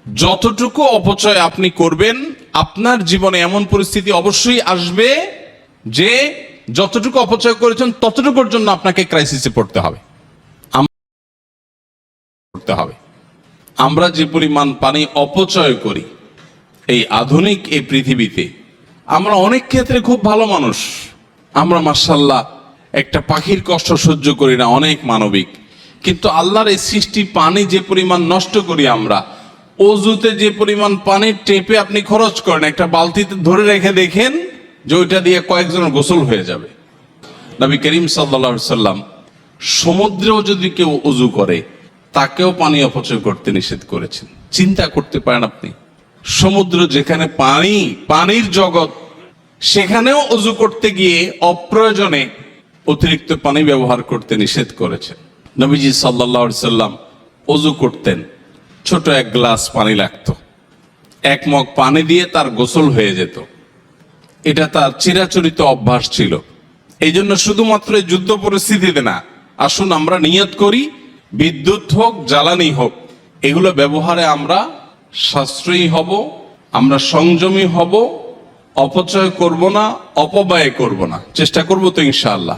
যতটুকু অপচয় আপনি করবেন, আপনার জীবনে এমন পরিস্থিতি অবশ্যই আসবে যে যতটুকু অপচয় করেছেন ততটুকুর জন্য আপনাকে ক্রাইসিসে পড়তে হবে। আমরা যে পরিমাণ পানি অপচয় করি এই আধুনিক এই পৃথিবীতে, আমরা অনেক ক্ষেত্রে খুব ভালো মানুষ, আমরা মাশাআল্লাহ একটা পাখির কষ্ট সহ্য করি না, অনেক মানবিক। কিন্তু আল্লাহর এই সৃষ্টি পানি যে পরিমাণ নষ্ট করি আমরা, অজুতে যে পরিমাণ পানির টেপে আপনি খরচ করেন, একটা বালতিতে ধরে রেখে দেখেন যে ওইটা দিয়ে কয়েকজনের গোসল হয়ে যাবে। নবী করিম সাল্লাল্লাহু আলাইহি সাল্লাম সমুদ্রেও যদি কেউ অজু করে তাকেও পানি অপচয় করতে নিষেধ করেছেন। চিন্তা করতে পারেন আপনি, সমুদ্র যেখানে পানির জগৎ, সেখানেও অজু করতে গিয়ে অপ্রয়োজনে অতিরিক্ত পানি ব্যবহার করতে নিষেধ করেছেন। নবীজি সাল্লাল্লাহু আলাইহি সাল্লাম অজু করতেন, ছোট এক গ্লাস পানি লাগতো, এক মগ পানি দিয়ে তার গোসল হয়ে যেত। এটা তার চিরাচরিত অভ্যাস ছিল। এই জন্য শুধুমাত্র যুদ্ধ পরিস্থিতিতে না, আসুন আমরা নিয়ত করি, বিদ্যুৎ হোক জ্বালানি হোক, এগুলো ব্যবহারে আমরা সাশ্রয়ী হব, আমরা সংযমী হব, অপচয় করব না, অপব্যয় করব না, চেষ্টা করব তো ইনশাআল্লাহ।